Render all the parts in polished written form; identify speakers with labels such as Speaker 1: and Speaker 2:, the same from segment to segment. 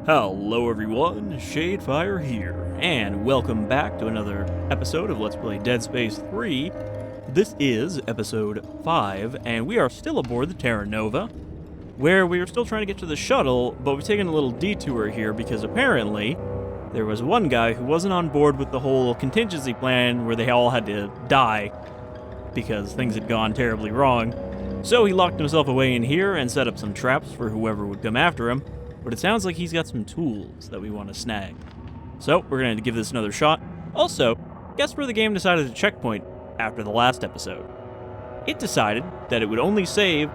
Speaker 1: Hello everyone, Shadefyre here, and welcome back to another episode of Let's Play Dead Space 3. This is episode 5, and we are still aboard the Terra, where we are still trying to get to the shuttle, but we've taken a little detour here because apparently there was one guy who wasn't on board with the whole contingency plan where they all had to die because things had gone terribly wrong. So he locked himself away in here and set up some traps for whoever would come after him. But it sounds like he's got some tools that we want to snag. So, we're going to give this another shot. Also, guess where the game decided to checkpoint after the last episode? It decided that it would only save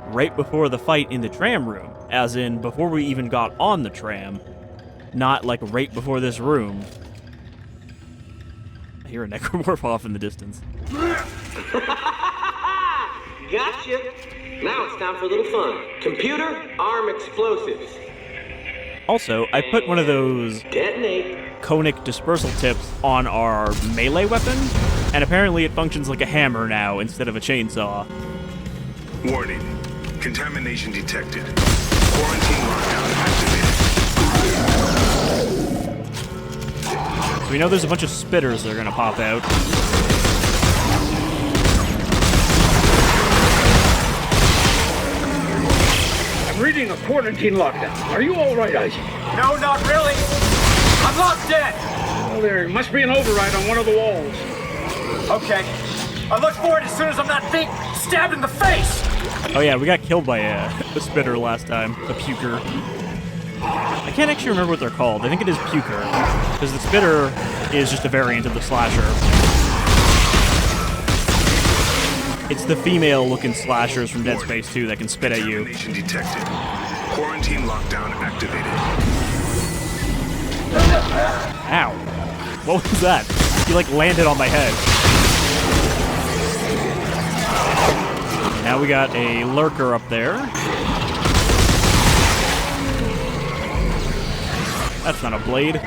Speaker 1: right before the fight in the tram room, as in before we even got on the tram, not like right before this room. I hear a Necromorph off in the distance.
Speaker 2: Gotcha! Now it's time for a little fun. Computer, arm explosives.
Speaker 1: Also, I put one of those
Speaker 2: Detonate.
Speaker 1: conic dispersal tips on our melee weapon, and apparently it functions like a hammer now instead of a chainsaw.
Speaker 3: Warning. Contamination detected. Quarantine lockdown activated.
Speaker 1: So we know there's a bunch of spitters that are gonna pop out.
Speaker 4: Reading a quarantine lockdown. Are you all right, Isaac?
Speaker 5: No, not really. I'm locked in.
Speaker 4: Well, there must be an override on one of the walls.
Speaker 5: Okay. I look for it as soon as I'm not being stabbed in the face.
Speaker 1: Oh yeah, we got killed by a spitter last time, a puker. I can't actually remember what they're called. I think it is puker, because the spitter is just a variant of the slasher. It's the female-looking slashers from Dead Space 2 that can spit at you.
Speaker 3: Contamination detected. Quarantine lockdown activated.
Speaker 1: Ow. What was that? He, like, landed on my head. Now we got a lurker up there. That's not a blade.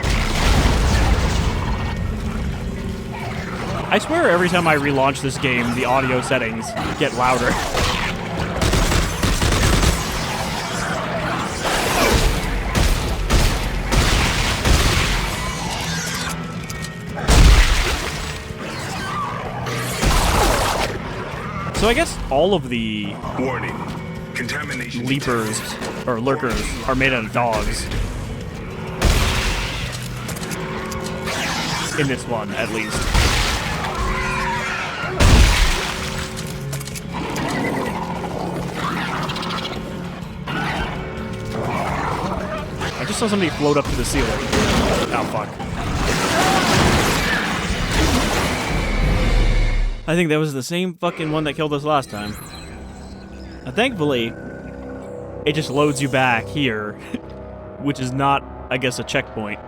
Speaker 1: I swear every time I relaunch this game, the audio settings get louder. So I guess all of the
Speaker 3: Warning. Contamination
Speaker 1: leapers, or lurkers, are made out of dogs. In this one, at least. I just saw somebody float up to the ceiling. Oh, fuck. I think that was the same fucking one that killed us last time. Now, thankfully, it just loads you back here, which is not, I guess, a checkpoint.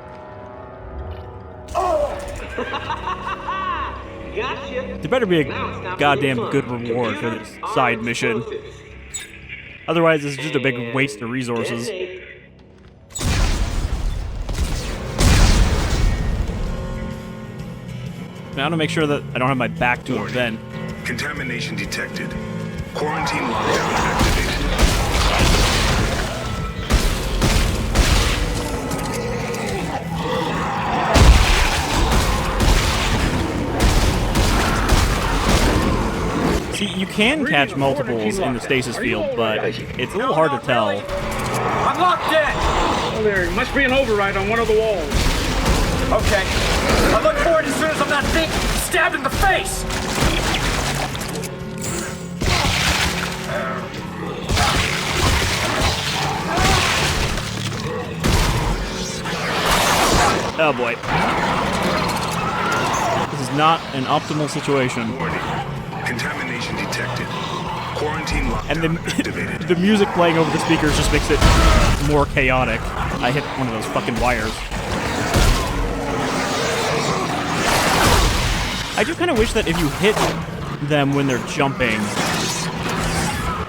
Speaker 2: Gotcha!
Speaker 1: There better be a goddamn good reward for this side mission. Otherwise, it's just a big waste of resources. I want to make sure that I don't have my back to it then.
Speaker 3: Contamination detected. Quarantine lockdown activated.
Speaker 1: See, you can catch multiples in the stasis field, but it's a little hard to tell.
Speaker 5: I'm locked in.
Speaker 4: Well, there must be an override on one of the walls.
Speaker 5: Okay. I look for it as soon as I'm not being stabbed in the face.
Speaker 1: Oh boy. This is not an optimal situation.
Speaker 3: Warning. Contamination detected. Quarantine lockdown
Speaker 1: And
Speaker 3: activated.
Speaker 1: the music playing over the speakers just makes it more chaotic. I hit one of those fucking wires. I do kind of wish that if you hit them when they're jumping,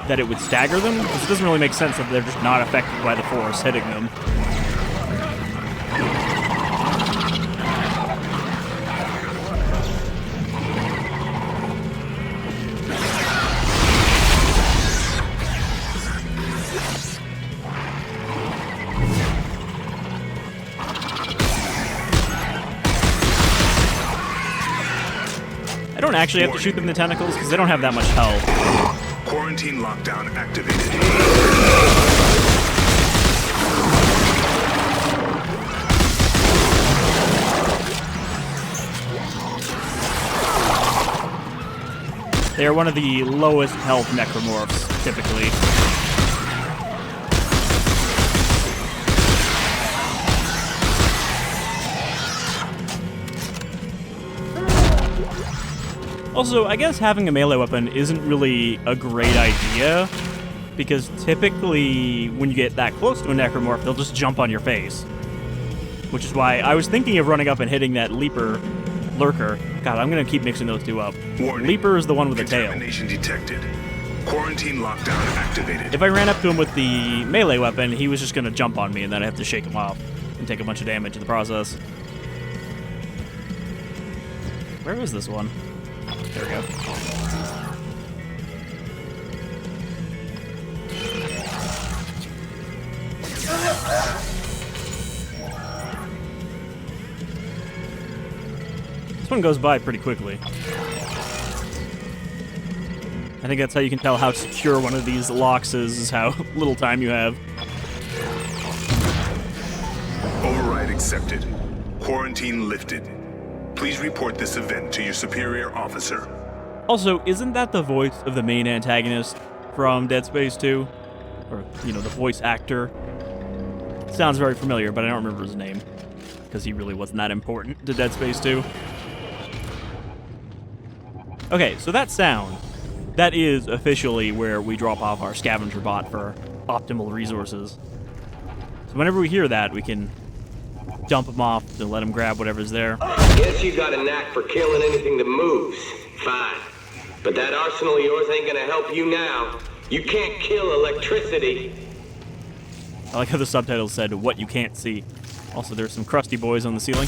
Speaker 1: that it would stagger them, because it doesn't really make sense that they're just not affected by the force hitting them. don't actually have to shoot them in the tentacles because they don't have that much health.
Speaker 3: Quarantine lockdown activated.
Speaker 1: They are one of the lowest health Necromorphs, typically. Also, I guess having a melee weapon isn't really a great idea, because typically when you get that close to a Necromorph, they'll just jump on your face. Which is why I was thinking of running up and hitting that Lurker. God, I'm gonna keep mixing those two up.
Speaker 3: Warning.
Speaker 1: Leaper is the one with the tail.
Speaker 3: Contamination detected. Quarantine lockdown activated.
Speaker 1: If I ran up to him with the melee weapon, he was just gonna jump on me, and then I have to shake him off and take a bunch of damage in the process. Where is this one? There we go. This one goes by pretty quickly. I think that's how you can tell how secure one of these locks is how little time you have.
Speaker 3: Override accepted. Quarantine lifted. Please report this event to your superior officer.
Speaker 1: Also, isn't that the voice of the main antagonist from Dead Space 2? Or, you know, the voice actor? Sounds very familiar, but I don't remember his name. Because he really wasn't that important to Dead Space 2. Okay, so that sound, that is officially where we drop off our scavenger bot for optimal resources. So whenever we hear that, we can dump him off to let him grab whatever's there.
Speaker 2: Guess you got a knack for killing anything that moves. Fine. But that arsenal of yours ain't gonna help you now. You can't kill electricity.
Speaker 1: I like how the subtitles said, what you can't see. Also, there's some crusty boys on the ceiling.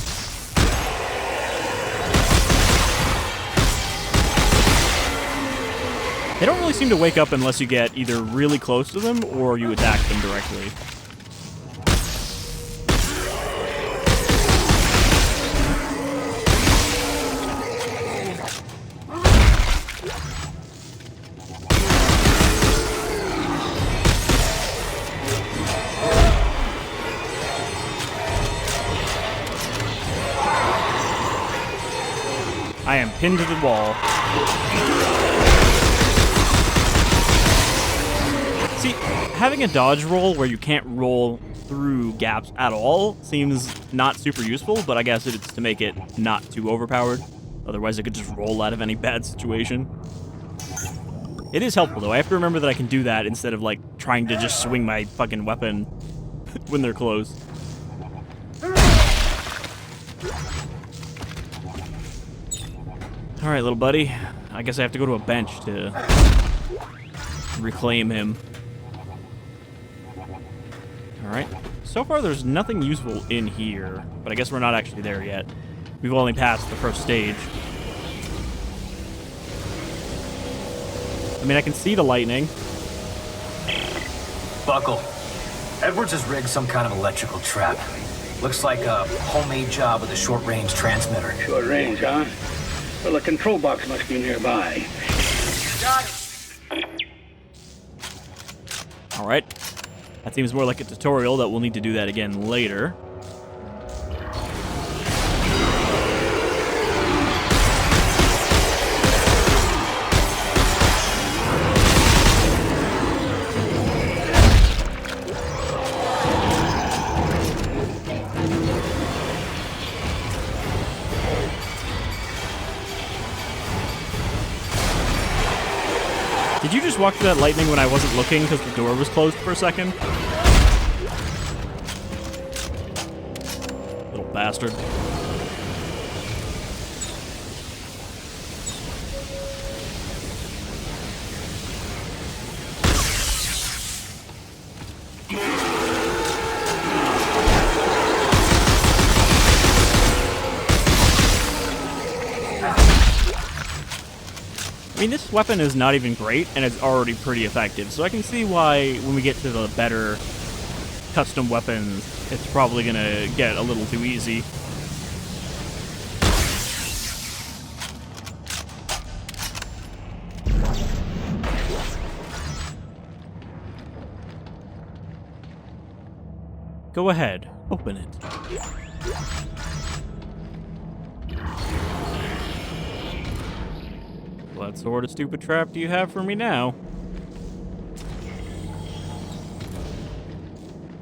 Speaker 1: They don't really seem to wake up unless you get either really close to them or you attack them directly. I am pinned to the wall. See, having a dodge roll where you can't roll through gaps at all seems not super useful, but I guess it's to make it not too overpowered. Otherwise, I could just roll out of any bad situation. It is helpful, though. I have to remember that I can do that instead of, like, trying to just swing my fucking weapon when they're close. Alright, little buddy. I guess I have to go to a bench to reclaim him. Alright. So far, there's nothing useful in here, but I guess we're not actually there yet. We've only passed the first stage. I mean, I can see the lightning.
Speaker 5: Buckle. Edwards has rigged some kind of electrical trap. Looks like a homemade job with a short-range transmitter.
Speaker 4: Short range, huh? Well, the control box must be nearby.
Speaker 5: Got it.
Speaker 1: Alright. That seems more like a tutorial that we'll need to do that again later. Did you just walk through that lightning when I wasn't looking because the door was closed for a second? Little bastard. I mean, this weapon is not even great, and it's already pretty effective, so I can see why, when we get to the better custom weapons, it's probably gonna get a little too easy. Go ahead, open it. What sort of stupid trap do you have for me now?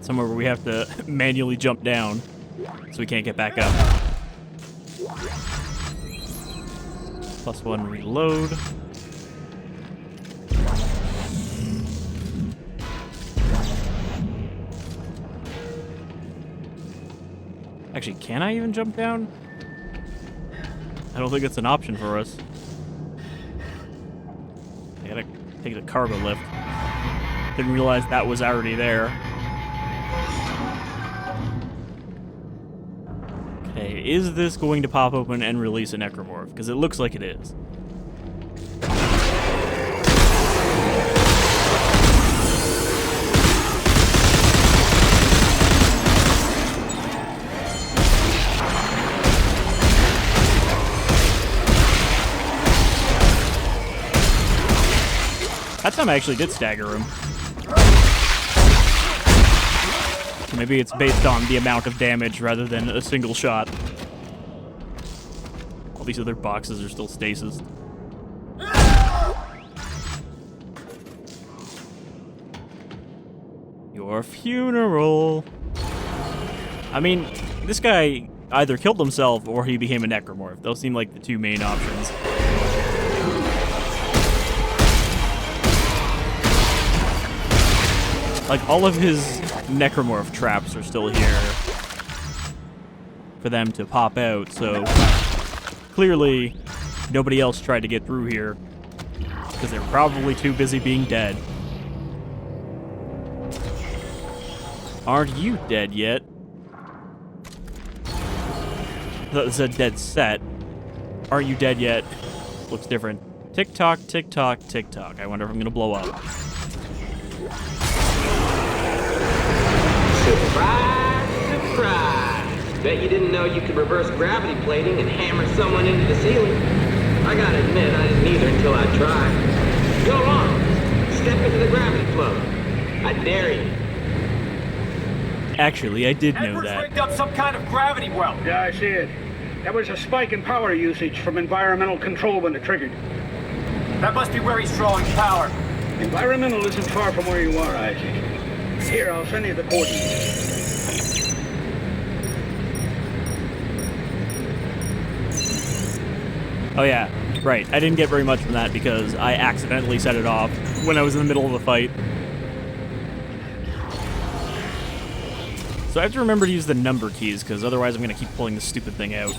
Speaker 1: Somewhere where we have to manually jump down so we can't get back up. +1 reload. Actually, can I even jump down? I don't think it's an option for us. I gotta take the cargo lift. Didn't realize that was already there. Okay, is this going to pop open and release a Necromorph? Because it looks like it is. That time I actually did stagger him. Maybe it's based on the amount of damage rather than a single shot. All these other boxes are still stasis. Your funeral. I mean, this guy either killed himself or he became a Necromorph. Those seem like the two main options. Like, all of his Necromorph traps are still here for them to pop out, so clearly nobody else tried to get through here because they're probably too busy being dead. Aren't you dead yet? I thought this said dead set. Aren't you dead yet? Looks different. Tick-tock, tick-tock, tick-tock. I wonder if I'm gonna blow up.
Speaker 2: Surprise, surprise! Bet you didn't know you could reverse gravity plating and hammer someone into the ceiling. I gotta admit, I didn't either until I tried. Go on, step into the gravity flow. I dare you.
Speaker 1: Actually, I did know
Speaker 5: Edwards
Speaker 1: that.
Speaker 5: rigged up some kind of gravity well.
Speaker 4: Yeah, I see it. There was a spike in power usage from environmental control when it triggered.
Speaker 5: That must be where he's drawing power.
Speaker 4: Environmental isn't far from where you are, Isaac. Here, I'll send you the coordinates.
Speaker 1: Oh yeah, right. I didn't get very much from that because I accidentally set it off when I was in the middle of the fight. So I have to remember to use the number keys because otherwise I'm going to keep pulling this stupid thing out.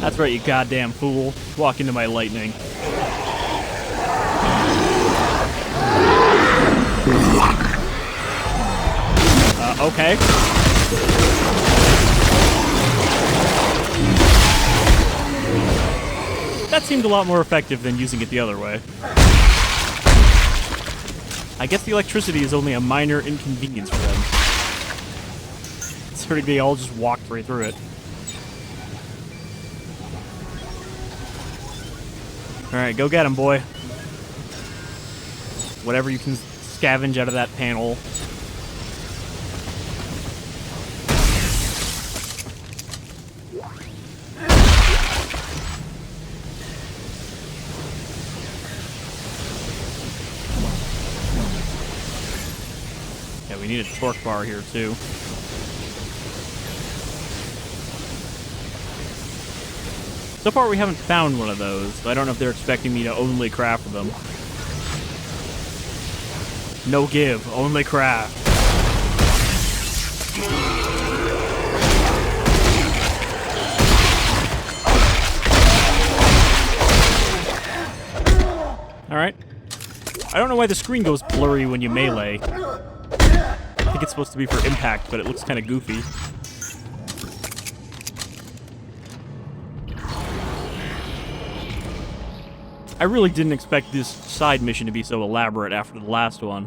Speaker 1: That's right, you goddamn fool. Walk into my lightning. Okay. That seemed a lot more effective than using it the other way. I guess the electricity is only a minor inconvenience for them. Considering they all just walked right through it. Alright, go get him, boy. Whatever you can scavenge out of that panel. Yeah, we need a torque bar here, too. So far, we haven't found one of those, so I don't know if they're expecting me to only craft them. No give, only craft. Alright. I don't know why the screen goes blurry when you melee. I think it's supposed to be for impact, but it looks kind of goofy. I really didn't expect this side mission to be so elaborate after the last one.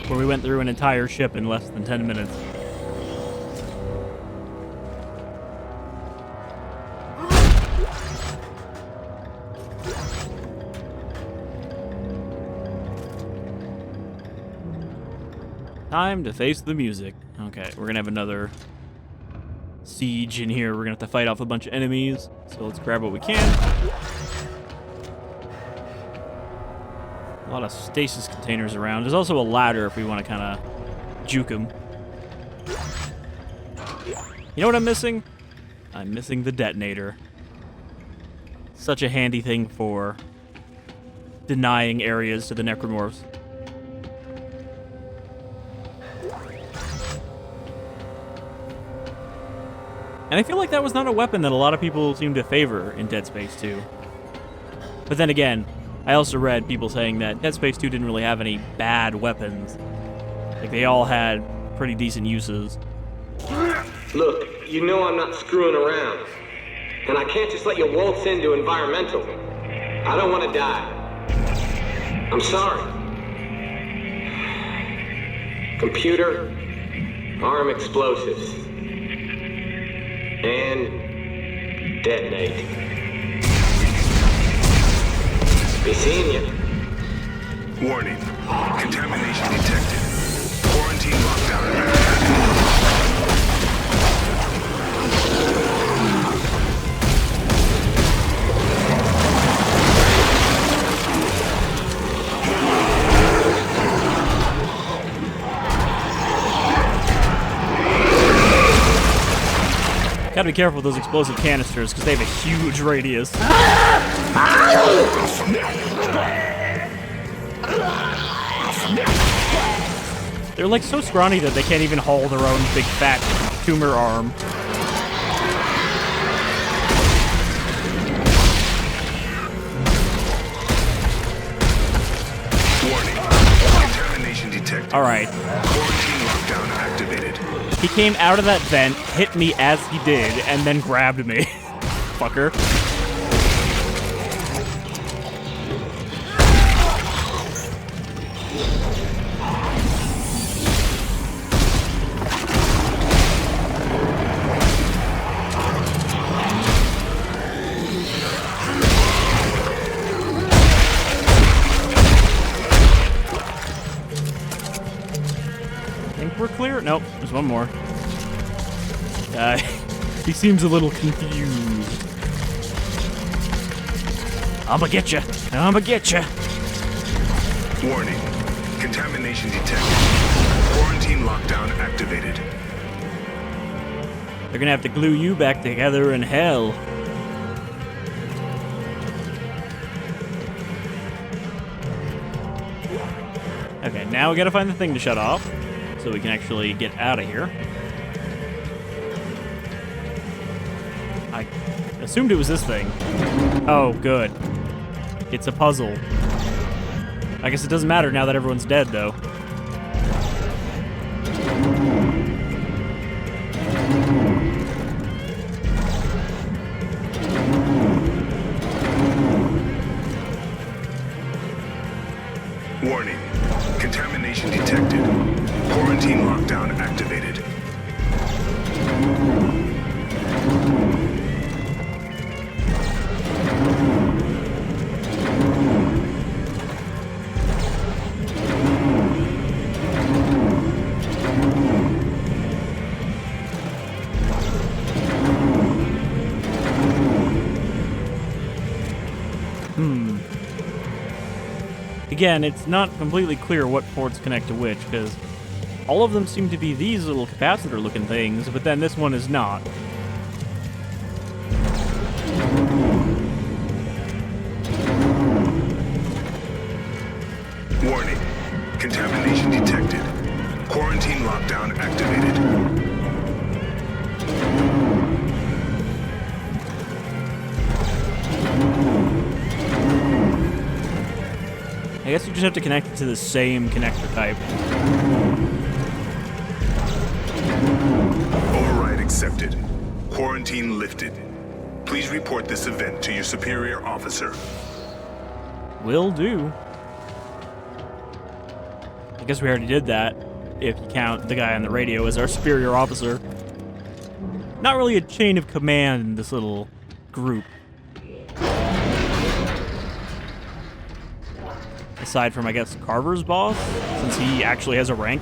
Speaker 1: Where we went through an entire ship in less than 10 minutes. Time to face the music. Okay, we're gonna have another siege in here. We're gonna have to fight off a bunch of enemies. So let's grab what we can. A lot of stasis containers around. There's also a ladder if we want to kind of juke them. You know what I'm missing? I'm missing the detonator. Such a handy thing for denying areas to the Necromorphs. And I feel like that was not a weapon that a lot of people seem to favor in Dead Space 2. But then again, I also read people saying that Dead Space 2 didn't really have any bad weapons. Like, they all had pretty decent uses.
Speaker 2: Look, you know I'm not screwing around. And I can't just let you waltz into environmental. I don't want to die. I'm sorry. Computer, arm explosives. And detonate. Be seeing you.
Speaker 3: Warning. Contamination detected. Quarantine lockdown activated.
Speaker 1: Gotta be careful with those explosive canisters, because they have a huge radius. They're like so scrawny that they can't even haul their own big fat tumor arm.
Speaker 3: Warning. Contamination detected.
Speaker 1: Alright.
Speaker 3: Quarantine lockdown activated.
Speaker 1: He came out of that vent, hit me as he did, and then grabbed me. Fucker. Think we're clear? Nope, there's one more. He seems a little confused. I'ma get you. I'ma get you.
Speaker 3: Warning. Contamination detected. Quarantine lockdown activated.
Speaker 1: They're gonna have to glue you back together in hell. Okay, now we gotta find the thing to shut off, so we can actually get out of here. I assumed it was this thing. Oh, good. It's a puzzle. I guess it doesn't matter now that everyone's dead, though.
Speaker 3: Warning. Contamination detected. Quarantine lockdown activated.
Speaker 1: Again, it's not completely clear what ports connect to which, because all of them seem to be these little capacitor-looking things, but then this one is not.
Speaker 3: Warning. Contamination detected. Quarantine lockdown activated.
Speaker 1: I guess you just have to connect it to the same connector type.
Speaker 3: Override accepted. Quarantine lifted. Please report this event to your superior officer.
Speaker 1: Will do. I guess we already did that, if you count the guy on the radio as our superior officer. Not really a chain of command in this little group. Aside from, I guess, Carver's boss, since he actually has a rank.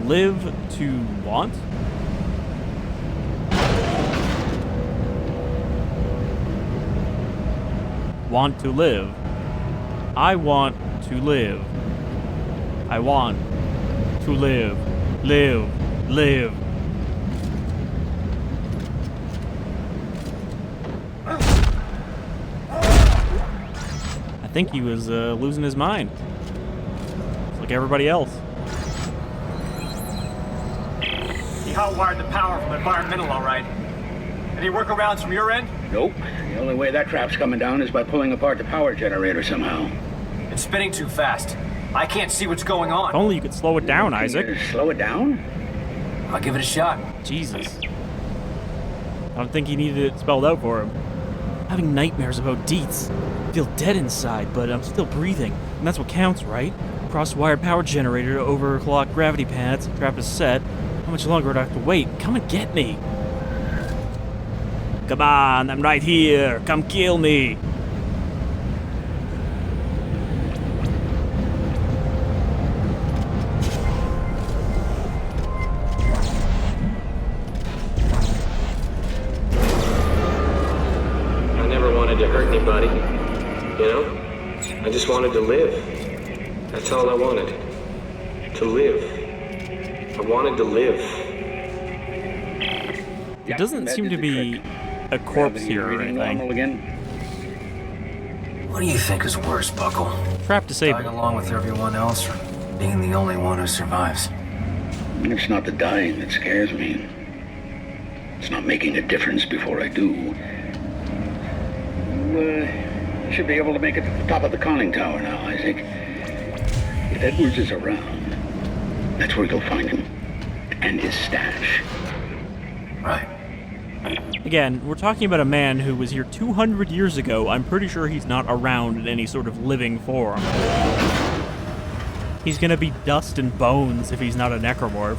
Speaker 1: Live to want? Want to live. I want to live. I want to live. Live. Live. I think he was losing his mind. Just like everybody else.
Speaker 5: He hotwired the power from environmental, all right. Any workarounds from your end?
Speaker 4: Nope. The only way that trap's coming down is by pulling apart the power generator somehow.
Speaker 5: It's spinning too fast. I can't see what's going on.
Speaker 1: If only you could slow it down, Isaac.
Speaker 4: Slow it down?
Speaker 5: I'll give it a shot.
Speaker 1: Jesus. I don't think he needed it spelled out for him. Having nightmares about Dietz. I feel dead inside, but I'm still breathing. And that's what counts, right? Cross-wired power generator to overclock gravity pads. Trap is set. How much longer do I have to wait? Come and get me. Come on, I'm right here. Come kill me.
Speaker 2: I never wanted to hurt anybody, you know? I just wanted to live. That's all I wanted. To live. I wanted to live.
Speaker 1: It doesn't seem to be a corpse here or anything.
Speaker 4: Again?
Speaker 5: What do you think is worse, Buckle?
Speaker 1: Trap disabled.
Speaker 5: Dying along with everyone else, or being the only one who survives?
Speaker 4: It's not the dying that scares me. It's not making a difference before I do. I should be able to make it to the top of the conning tower now, Isaac. If Edwards is around, that's where you'll find him. And his stash.
Speaker 5: Right.
Speaker 1: Again, we're talking about a man who was here 200 years ago. I'm pretty sure he's not around in any sort of living form. He's gonna be dust and bones if he's not a necromorph.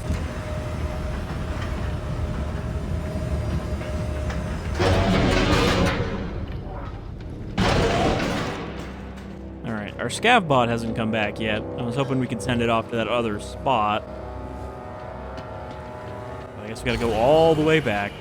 Speaker 1: Alright, our scav bot hasn't come back yet. I was hoping we could send it off to that other spot. But I guess we gotta go all the way back.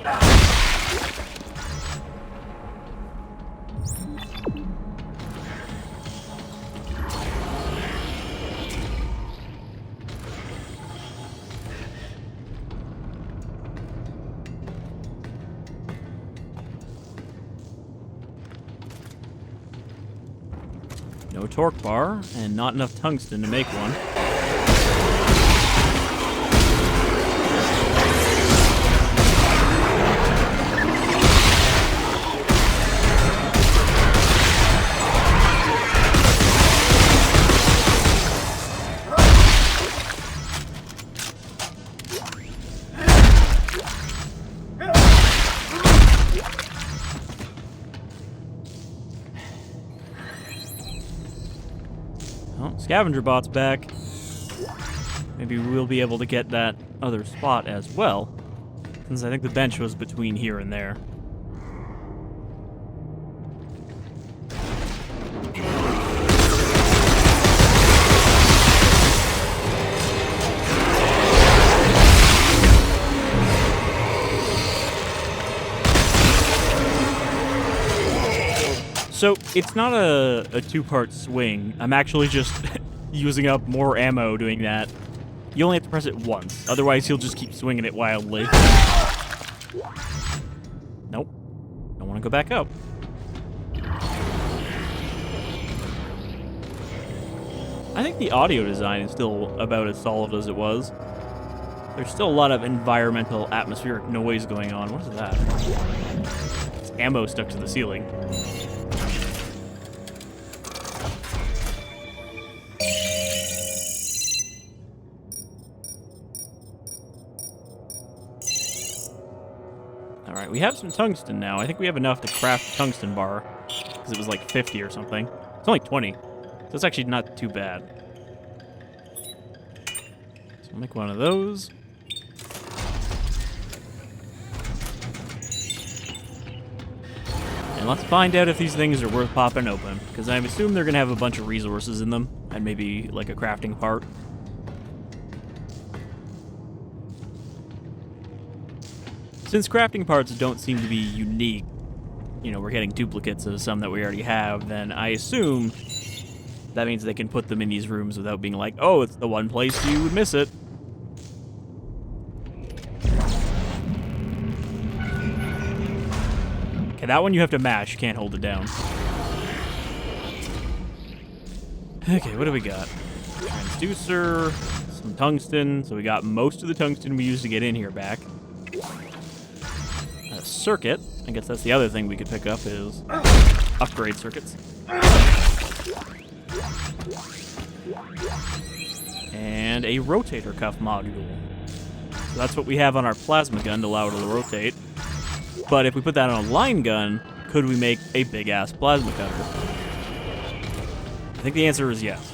Speaker 1: No torque bar, and not enough tungsten to make one. Oh, scavenger bot's back. Maybe we'll be able to get that other spot as well, since I think the bench was between here and there. So, it's not a two-part swing. I'm actually just using up more ammo doing that. You only have to press it once. Otherwise, he'll just keep swinging it wildly. Nope. Don't want to go back up. I think the audio design is still about as solid as it was. There's still a lot of environmental atmospheric noise going on. What is that? It's ammo stuck to the ceiling. Alright, we have some tungsten now. I think we have enough to craft a tungsten bar. Because it was like 50 or something. It's only 20. So it's actually not too bad. So we'll make one of those. And let's find out if these things are worth popping open. Because I assume they're going to have a bunch of resources in them. And maybe like a crafting part. Since crafting parts don't seem to be unique, you know, we're getting duplicates of some that we already have, then I assume that means they can put them in these rooms without being like, oh, it's the one place you would miss it. Okay, that one you have to mash. You can't hold it down. Okay, what do we got? Transducer, some tungsten. So we got most of the tungsten we used to get in here back. A circuit. I guess that's the other thing we could pick up is upgrade circuits. And a rotator cuff module. So that's what we have on our plasma gun to allow it to rotate. But if we put that on a line gun, could we make a big-ass plasma cutter? I think the answer is yes.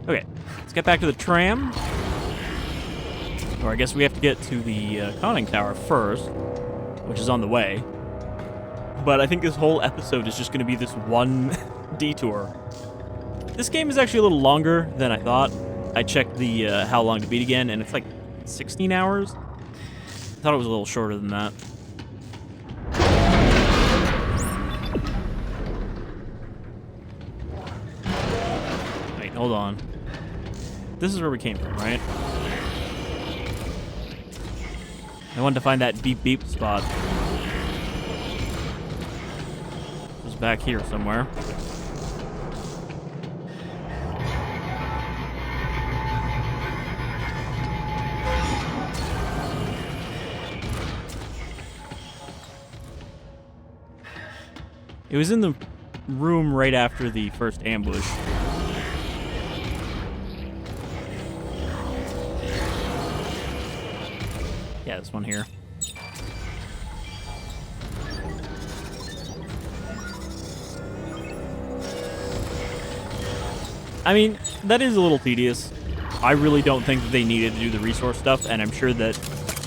Speaker 1: Okay, let's get back to the tram. Or I guess we have to get to the conning tower first, which is on the way. But I think this whole episode is just going to be this one detour. This game is actually a little longer than I thought. I checked the how long to beat again, and it's like 16 hours. I thought it was a little shorter than that. Wait, hold on. This is where we came from, right? I wanted to find that beep beep spot. It was back here somewhere. It was in the room right after the first ambush. Yeah, this one here. I mean, that is a little tedious. I really don't think that they needed to do the resource stuff, and I'm sure that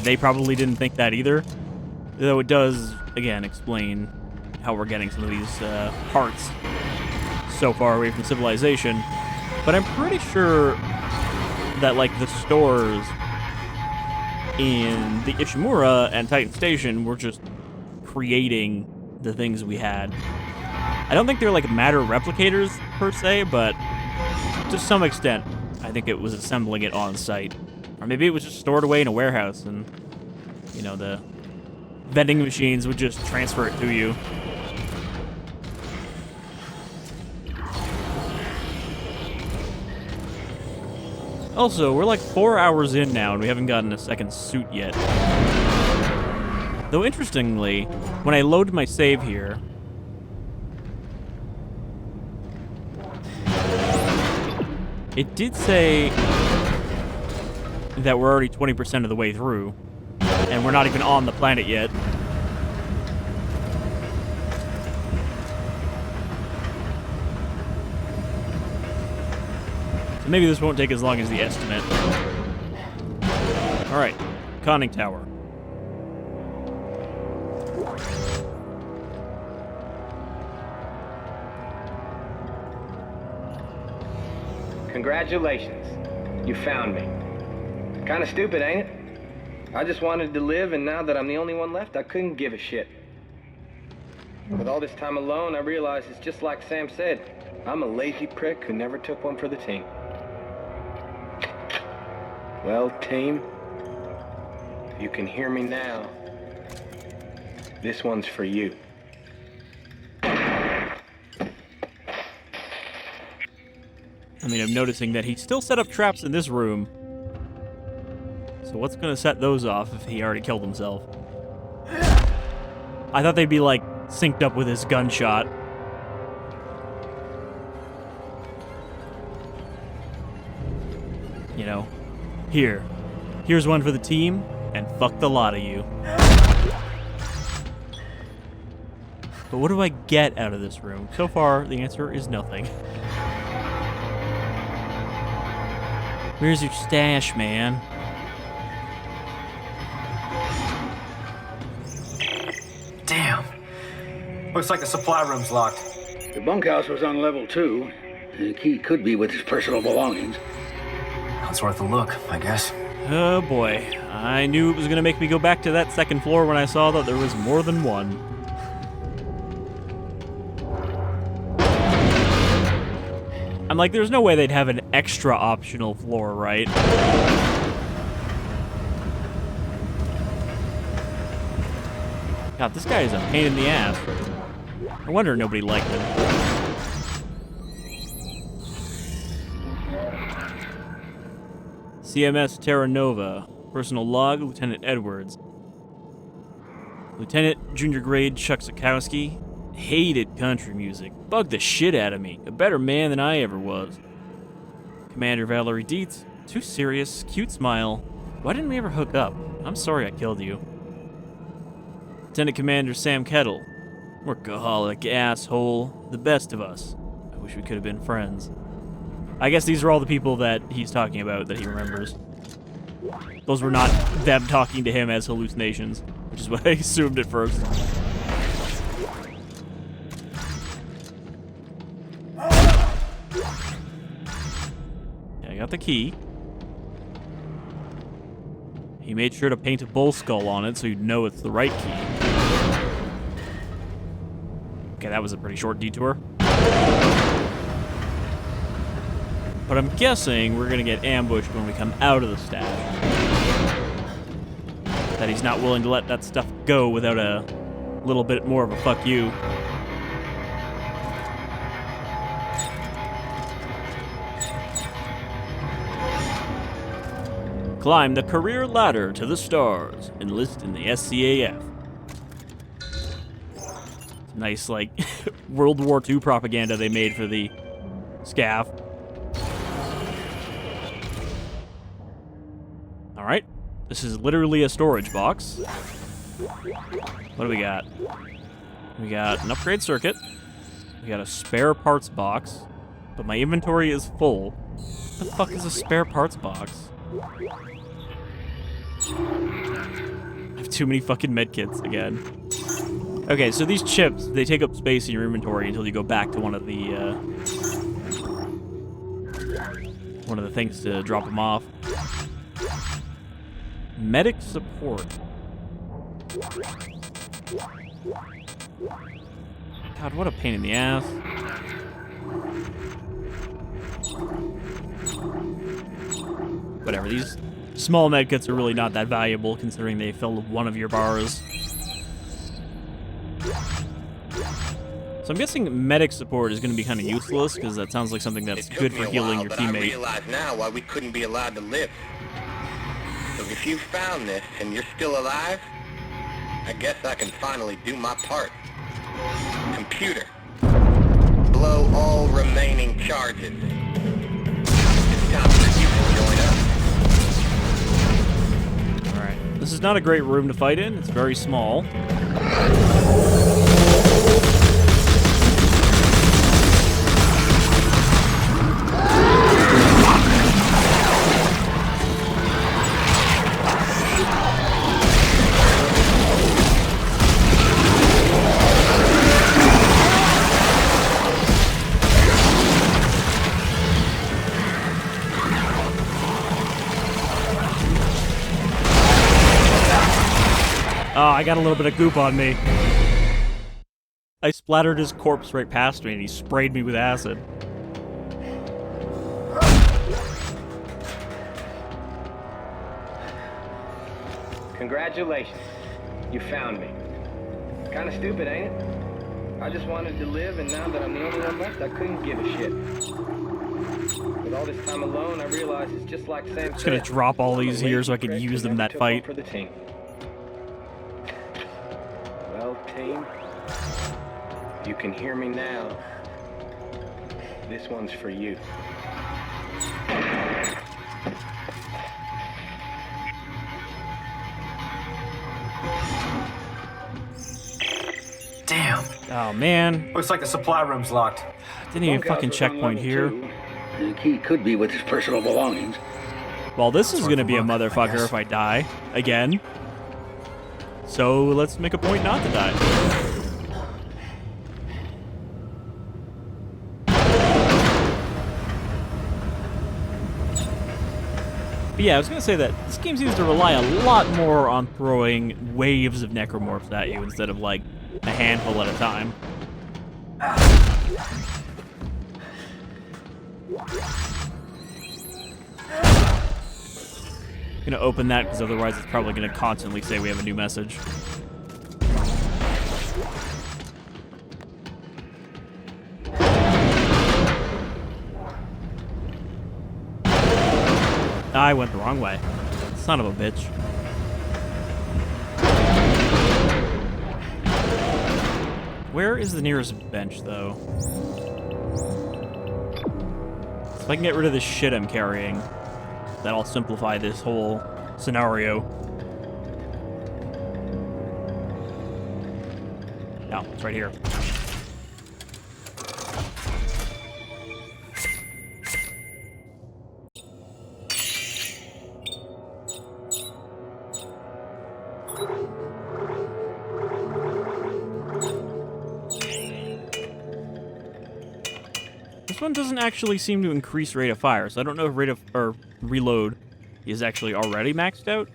Speaker 1: they probably didn't think that either. Though it does, again, explain how we're getting some of these parts so far away from civilization. But I'm pretty sure that, like, the stores in the Ishimura and Titan Station were just creating the things we had. I don't think they're, like, matter replicators, per se, but to some extent, I think it was assembling it on site. Or maybe it was just stored away in a warehouse, and, you know, the vending machines would just transfer it to you. Also, we're like 4 hours in now, and we haven't gotten a second suit yet. Though, interestingly, when I loaded my save here, it did say that we're already 20% of the way through, and we're not even on the planet yet. Maybe this won't take as long as the estimate. Alright, conning tower.
Speaker 2: Congratulations. You found me. Kinda stupid, ain't it? I just wanted to live, and now that I'm the only one left, I couldn't give a shit. With all this time alone, I realize it's just like Sam said. I'm a lazy prick who never took one for the team. Well, team, if you can hear me now, this one's for you.
Speaker 1: I mean, I'm noticing that he still set up traps in this room. So what's going to set those off if he already killed himself? I thought they'd be, like, synced up with his gunshot. You know, here's one for the team, and fuck the lot of you. But what do I get out of this room? So far, the answer is nothing. Where's your stash, man?
Speaker 5: Damn. Looks like the supply room's locked.
Speaker 4: The bunkhouse was on level 2. The key could be with his personal belongings.
Speaker 5: It's worth a look, I guess.
Speaker 1: Oh boy. I knew it was going to make me go back to that second floor when I saw that there was more than one. I'm like, there's no way they'd have an extra optional floor, right? God, this guy is a pain in the ass. I wonder nobody liked him. CMS Terra Nova. Personal log, Lieutenant Edwards. Lieutenant Junior Grade Chuck Zukowski. Hated country music. Bugged the shit out of me. A better man than I ever was. Commander Valerie Dietz. Too serious. Cute smile. Why didn't we ever hook up? I'm sorry I killed you. Lieutenant Commander Sam Kettle. Workaholic asshole. The best of us. I wish we could have been friends. I guess these are all the people that he's talking about that he remembers. Those were not them talking to him as hallucinations, which is what I assumed at first. I got the key. He made sure to paint a bull skull on it so you'd know it's the right key. Okay, that was a pretty short detour. But I'm guessing we're gonna get ambushed when we come out of the stash. That he's not willing to let that stuff go without a little bit more of a fuck you. Climb the career ladder to the stars. Enlist in the s.c.a.f. It's nice, like, World War II propaganda they made for the s.c.a.f. Alright. This is literally a storage box. What do we got? We got an upgrade circuit. We got a spare parts box. But my inventory is full. What the fuck is a spare parts box? I have too many fucking medkits again. Okay, so these chips, they take up space in your inventory until you go back to one of the things to drop them off. Medic support. God, what a pain in the ass. Whatever, these small medkits are really not that valuable considering they fill one of your bars. So I'm guessing medic support is going to be kind of useless because that sounds like something that's good for healing your teammate.
Speaker 6: I realize now why we couldn't be allowed to live. So if you found this and you're still alive, I guess I can finally do my part. Computer, blow all remaining charges. It's time for you to join us.
Speaker 1: Alright, this is not a great room to fight in. It's very small. Oh, I got a little bit of goop on me. I splattered his corpse right past me and he sprayed me with acid.
Speaker 2: Congratulations. You found me. Kinda stupid, ain't it? I just wanted to live, and now that I'm the only one left, I couldn't give a shit. With all this time alone, I realize it's just like Sam said.
Speaker 1: I'm just gonna drop all these here so I can use them in that fight.
Speaker 2: For the team. Well, team, you can hear me now. This one's for you.
Speaker 1: Oh, man.
Speaker 5: Looks like the supply room's locked.
Speaker 1: Didn't even fucking checkpoint here.
Speaker 4: The key could be with his personal belongings.
Speaker 1: Well, this is gonna be a motherfucker if I die. Again. So, let's make a point not to die. But yeah, I was gonna say that this game seems to rely a lot more on throwing waves of Necromorphs at you instead of, like, a handful at a time. I'm gonna open that because otherwise it's probably gonna constantly say we have a new message. I went the wrong way. Son of a bitch. Where is the nearest bench, though? So if I can get rid of this shit I'm carrying, that'll simplify this whole scenario. No, it's right here. This one doesn't actually seem to increase rate of fire, so I don't know if rate of reload is actually already maxed out.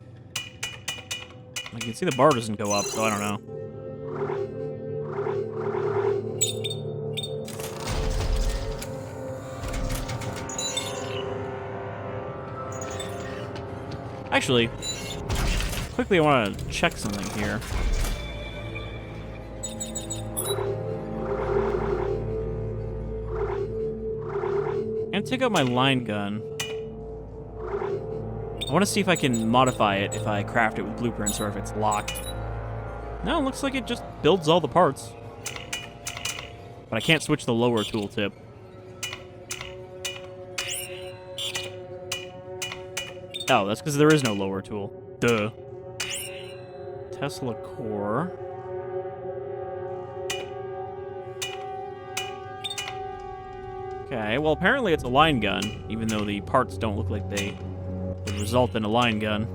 Speaker 1: I can see the bar doesn't go up, so I don't know. Actually, quickly I want to check something here. I'm gonna take out my line gun. I want to see if I can modify it if I craft it with blueprints or if it's locked. No, it looks like it just builds all the parts. But I can't switch the lower tooltip. Oh, that's because there is no lower tool. Duh. Tesla core. Okay, well apparently it's a line gun, even though the parts don't look like they would result in a line gun.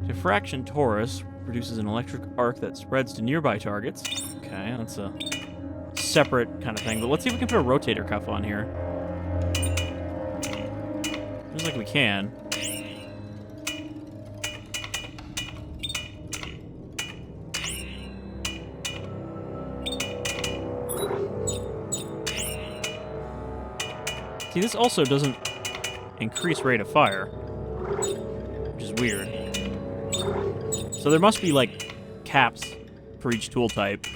Speaker 1: Diffraction Torus produces an electric arc that spreads to nearby targets. Okay, that's a separate kind of thing, but let's see if we can put a rotator cuff on here. Seems like we can. See, this also doesn't increase rate of fire, which is weird. So there must be, like, caps for each tool type.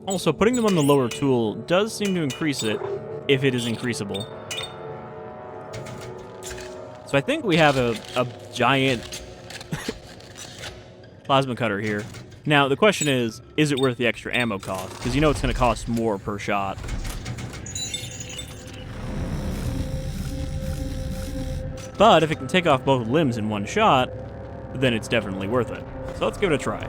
Speaker 1: Also, putting them on the lower tool does seem to increase it, if it is increasable. So I think we have a giant plasma cutter here. Now, the question is it worth the extra ammo cost? Because you know it's going to cost more per shot. But if it can take off both limbs in one shot, then it's definitely worth it. So let's give it a try.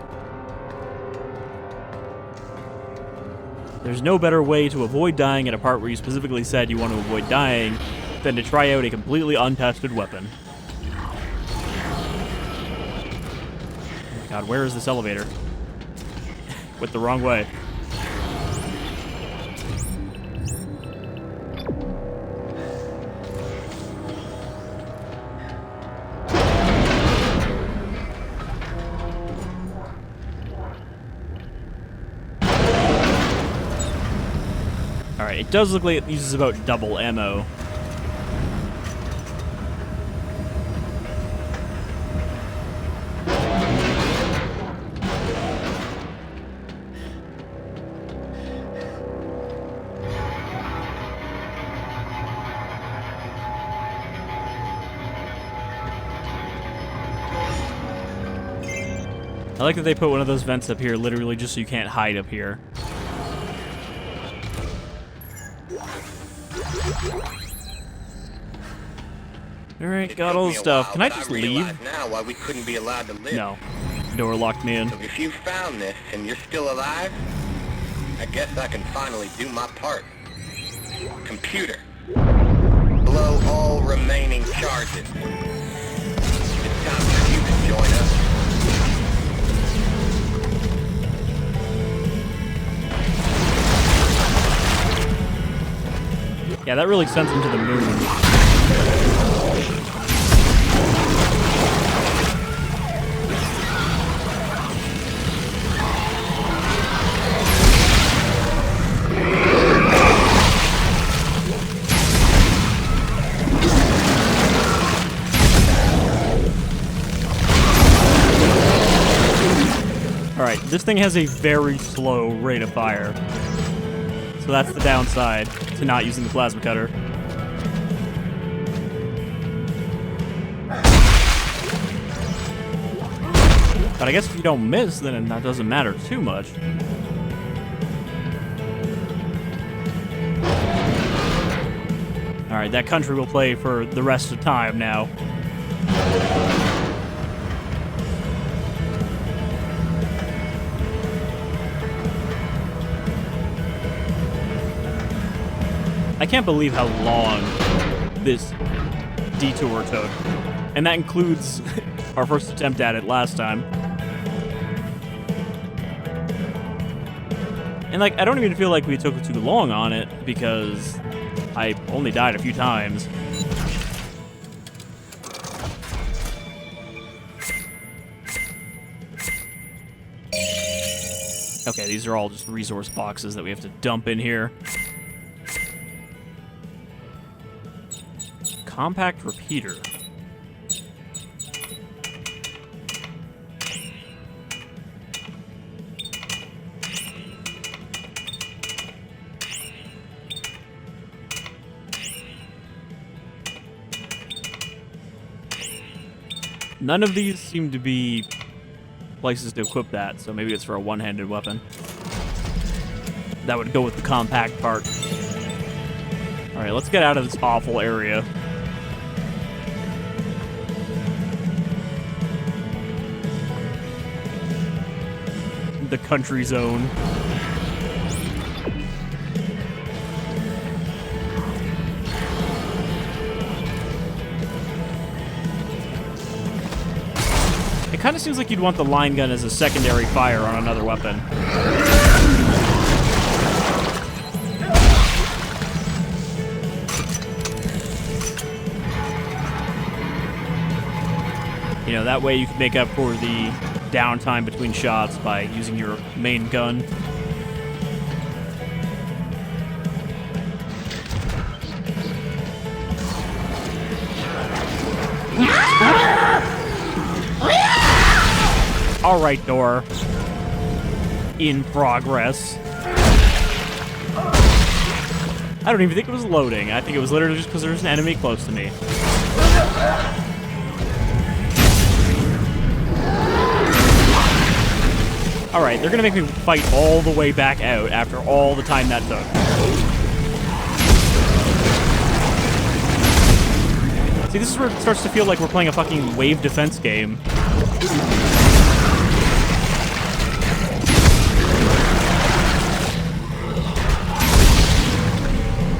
Speaker 1: There's no better way to avoid dying at a part where you specifically said you want to avoid dying than to try out a completely untested weapon. Oh my god, where is this elevator? Went the wrong way. Alright, it does look like it uses about double ammo. I like that they put one of those vents up here literally just so you can't hide up here. Alright,
Speaker 6: It
Speaker 1: got
Speaker 6: took
Speaker 1: all
Speaker 6: me
Speaker 1: the
Speaker 6: a
Speaker 1: stuff.
Speaker 6: while,
Speaker 1: Can I
Speaker 6: but
Speaker 1: just
Speaker 6: realize
Speaker 1: leave?
Speaker 6: now why we couldn't be allowed to live.
Speaker 1: No. Door locked me in.
Speaker 6: So if you found this and you're still alive, I guess I can finally do my part. Computer, blow all remaining charges. It's time for you to join us.
Speaker 1: Yeah, that really sends him to the moon. Alright, this thing has a very slow rate of fire. So that's the downside to not using the plasma cutter. But I guess if you don't miss, then that doesn't matter too much. Alright, that country will play for the rest of time now. I can't believe how long this detour took. And that includes our first attempt at it last time. And like, I don't even feel like we took too long on it because I only died a few times. Okay, these are all just resource boxes that we have to dump in here. Compact repeater. None of these seem to be places to equip that, so maybe it's for a one-handed weapon. That would go with the compact part. Alright, let's get out of this awful area. The country zone. It kind of seems like you'd want the line gun as a secondary fire on another weapon. You know, that way you can make up for the downtime between shots by using your main gun. All right, door. In progress. I don't even think it was loading. I think it was literally just because there's an enemy close to me. Alright, they're gonna make me fight all the way back out after all the time that took. See, this is where it starts to feel like we're playing a fucking wave defense game.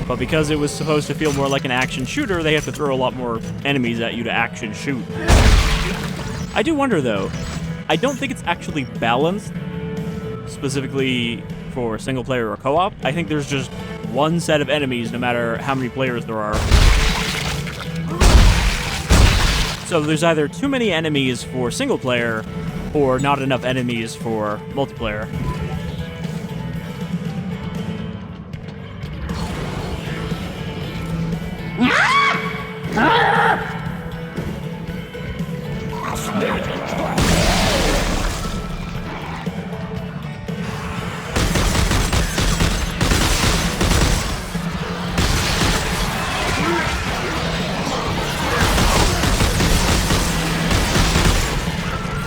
Speaker 1: But because it was supposed to feel more like an action shooter, they have to throw a lot more enemies at you to action shoot. I do wonder, though. I don't think it's actually balanced, specifically for single player or co-op. I think there's just one set of enemies no matter how many players there are. So there's either too many enemies for single player or not enough enemies for multiplayer.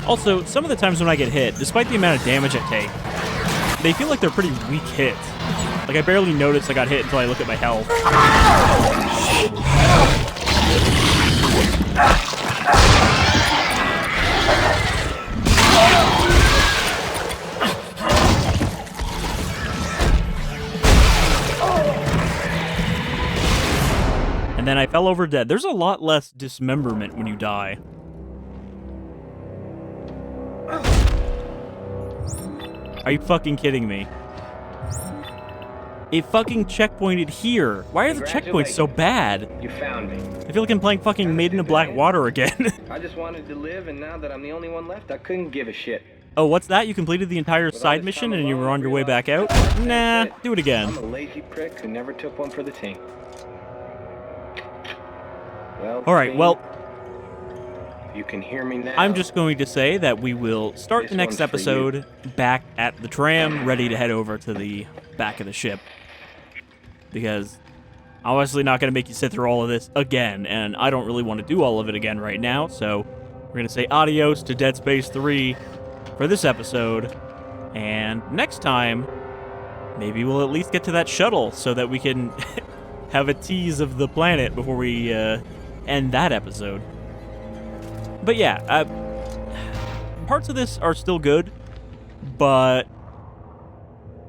Speaker 1: Also, some of the times when I get hit, despite the amount of damage I take, they feel like they're pretty weak hits. Like, I barely notice I got hit until I look at my health. And then I fell over dead. There's a lot less dismemberment when you die. Are you fucking kidding me? It fucking checkpointed here. Why are the checkpoints so bad?
Speaker 2: You found me.
Speaker 1: I feel like I'm playing fucking Maiden of Black Water again.
Speaker 2: I just wanted to live, and now that I'm the only one left, I couldn't give a shit.
Speaker 1: Oh, what's that? You completed the entire
Speaker 2: With all
Speaker 1: side
Speaker 2: this
Speaker 1: mission
Speaker 2: time
Speaker 1: and you were
Speaker 2: alone,
Speaker 1: on your way back out?
Speaker 2: that's
Speaker 1: Nah,
Speaker 2: it.
Speaker 1: do it again.
Speaker 2: I'm a lazy prick who never took one for the team. Well,
Speaker 1: Alright,
Speaker 2: team,
Speaker 1: well,
Speaker 2: you can hear me now.
Speaker 1: I'm just going to say that we will start the
Speaker 2: This
Speaker 1: next
Speaker 2: one's for
Speaker 1: episode back at the tram, ready to head over to the back of the ship. Because I'm obviously not going to make you sit through all of this again, and I don't really want to do all of it again right now, so we're going to say adios to Dead Space 3 for this episode, and next time, maybe we'll at least get to that shuttle so that we can have a tease of the planet before we end that episode. But yeah, parts of this are still good, but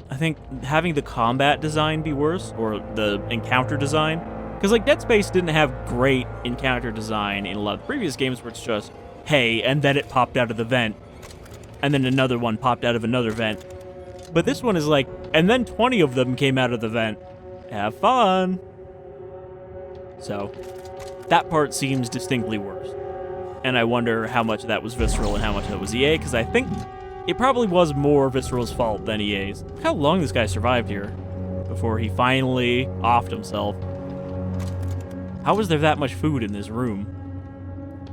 Speaker 1: I think having the combat design be worse, or the encounter design, because like Dead Space didn't have great encounter design in a lot of previous games where it's just, hey, and then it popped out of the vent, and then another one popped out of another vent. But this one is like, and then 20 of them came out of the vent. Have fun! So, that part seems distinctly worse. And I wonder how much of that was Visceral and how much of that was EA, because I think it probably was more Visceral's fault than EA's. Look how long this guy survived here before he finally offed himself. How was there that much food in this room?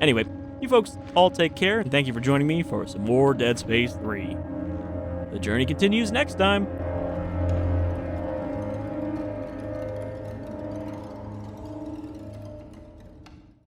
Speaker 1: Anyway, you folks all take care, and thank you for joining me for some more Dead Space 3. The journey continues next time.